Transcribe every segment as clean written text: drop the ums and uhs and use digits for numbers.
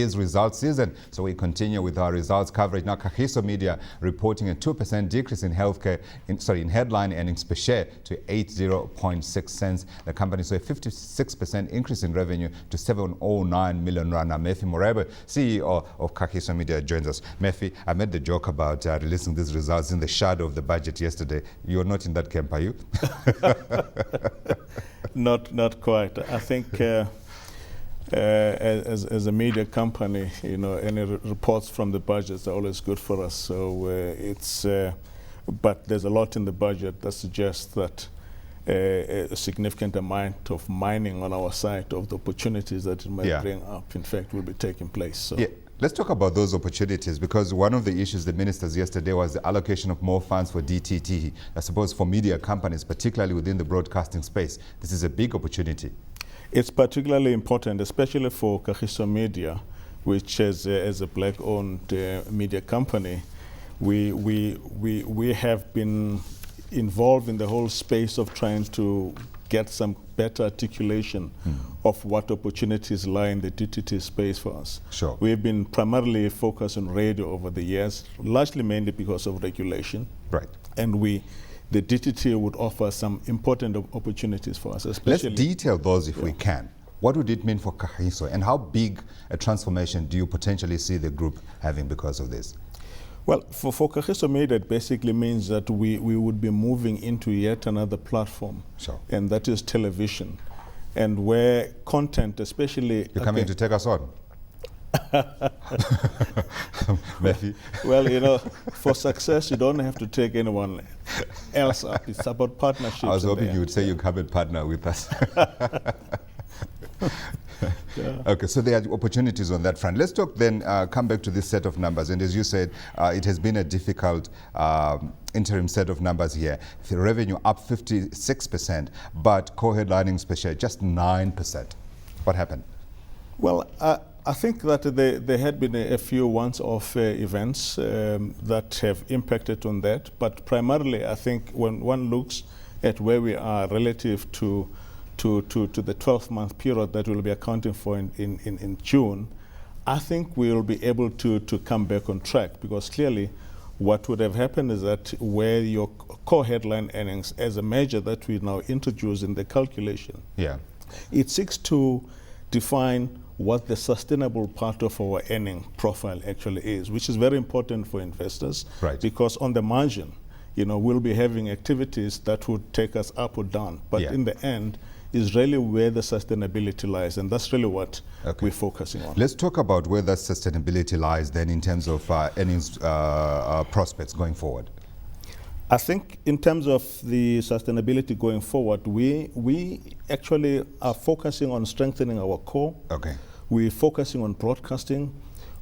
His results season. So we continue with our results coverage. Now, Kagiso Media reporting a 2% decrease in in headline earnings per share to 80.6 cents. The company saw a 56% increase in revenue to 709 million rand. Now, Morobe, CEO of Kagiso Media, joins us. Murphy, I made the joke about releasing these results in the shadow of the budget yesterday. You're not in that camp, are you? Not quite. I think as a media company, any reports from the budgets are always good for us. So but there's a lot in the budget that suggests that a significant amount of mining on our side of the opportunities that it might bring up, in fact, will be taking place. So. Yeah. Let's talk about those opportunities, because one of the issues the ministers yesterday was the allocation of more funds for DTT, I suppose for media companies, particularly within the broadcasting space. This is a big opportunity. It's particularly important, especially for Kagiso Media, which as a black-owned media company, we have been involved in the whole space of trying to get some better articulation of what opportunities lie in the DTT space for us. Sure. We've been primarily focused on radio over the years, largely mainly because of regulation. Right. And the DTT would offer some important opportunities for us, especially. Let's detail those if we can. What would it mean for Kagiso, and how big a transformation do you potentially see the group having because of this? Well, for Kagiso Media, it basically means that we would be moving into yet another platform, sure, and that is television, and where content, especially... You're coming to take us on? Maybe. Well, for success, you don't have to take anyone else up. It's about partnerships. I was hoping you would say you come and partner with us. Yeah. Okay, so there are opportunities on that front. Let's talk then, come back to this set of numbers. And as you said, it has been a difficult interim set of numbers here. The revenue up 56%, but core headline earnings per share just 9%. What happened? Well, I think that there had been a few once-off events that have impacted on that. But primarily, I think when one looks at where we are relative to the 12-month period that we'll be accounting for in June, I think we'll be able to come back on track, because clearly what would have happened is that where your core headline earnings as a measure that we now introduce in the calculation, it seeks to define what the sustainable part of our earning profile actually is, which is very important for investors, because on the margin, we'll be having activities that would take us up or down, but in the end, is really where the sustainability lies, and that's really what we're focusing on. Let's talk about where that sustainability lies then in terms of earnings prospects going forward. I think in terms of the sustainability going forward, we actually are focusing on strengthening our core. Okay. We're focusing on broadcasting.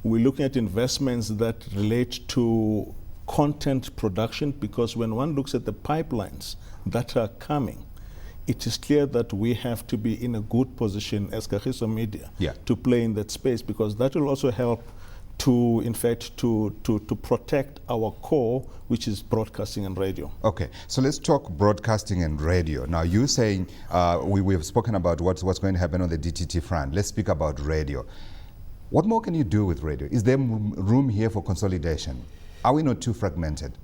We're looking at investments that relate to content production, because when one looks at the pipelines that are coming, it is clear that we have to be in a good position as Kagiso Media to play in that space, because that will also help to, in fact, to protect our core, which is broadcasting and radio. Okay, so let's talk broadcasting and radio. Now, you're saying we have spoken about what's going to happen on the DTT front. Let's speak about radio. What more can you do with radio? Is there room here for consolidation? Are we not too fragmented?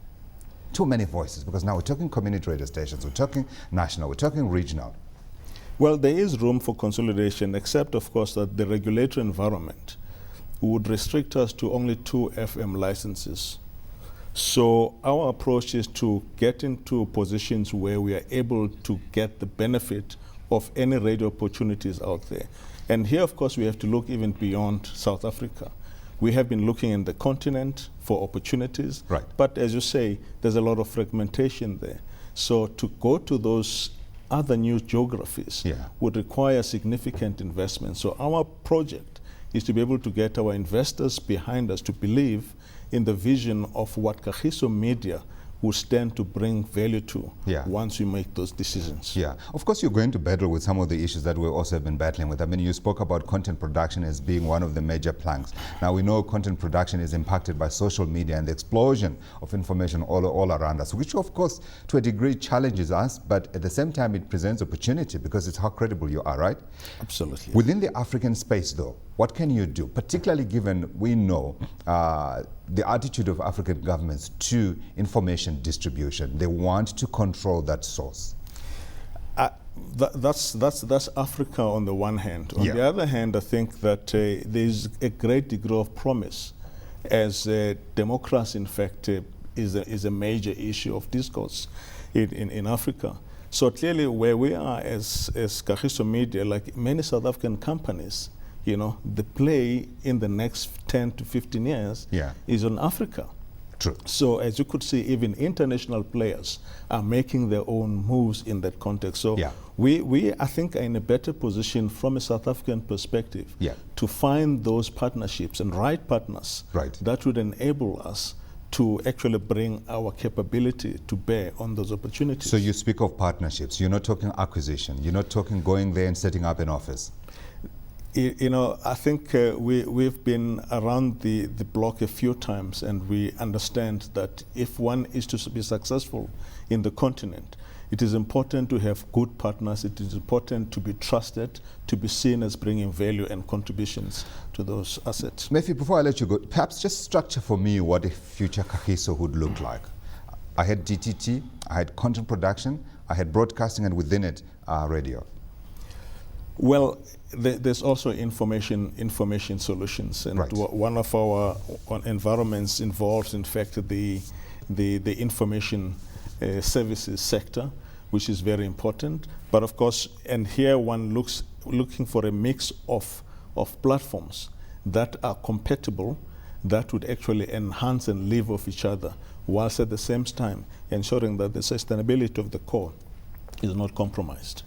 Too many voices, because now we're talking community radio stations, we're talking national, we're talking regional. Well, there is room for consolidation, except, of course, that the regulatory environment would restrict us to only 2 FM licenses. So our approach is to get into positions where we are able to get the benefit of any radio opportunities out there. And here, of course, we have to look even beyond South Africa. We have been looking in the continent for opportunities, but as you say, there's a lot of fragmentation there. So to go to those other new geographies would require significant investment. So our project is to be able to get our investors behind us to believe in the vision of what Kagiso Media will stand to bring value to once we make those decisions. Yeah, of course you're going to battle with some of the issues that we also have been battling with. I mean, you spoke about content production as being one of the major planks. Now we know content production is impacted by social media and the explosion of information all around us, which of course to a degree challenges us, but at the same time it presents opportunity because it's how credible you are, right? Absolutely. Within the African space though, What can you do, particularly given we know the attitude of African governments to information distribution? They want to control that source. That's Africa on the one hand. On the other hand, I think that there's a great degree of promise, as democracy, in fact, is a major issue of discourse in Africa. So clearly, where we are as Kagiso Media, like many South African companies, you know, the play in the next 10 to 15 years is on Africa. True. So as you could see, even international players are making their own moves in that context. So we I think, are in a better position from a South African perspective to find those partnerships and right partners that would enable us to actually bring our capability to bear on those opportunities. So you speak of partnerships. You're not talking acquisition. You're not talking going there and setting up an office. You know, I think we've been around the block a few times, and we understand that if one is to be successful in the continent, it is important to have good partners. It is important to be trusted, to be seen as bringing value and contributions to those assets. Mefi, before I let you go, perhaps just structure for me what a future KACISO would look like. I had DTT, I had content production, I had broadcasting, and within it, radio. Well, there's also information solutions, and one of our environments involves, in fact, the information services sector, which is very important. But of course, and here one looking for a mix of platforms that are compatible, that would actually enhance and live off each other, whilst at the same time ensuring that the sustainability of the core is not compromised.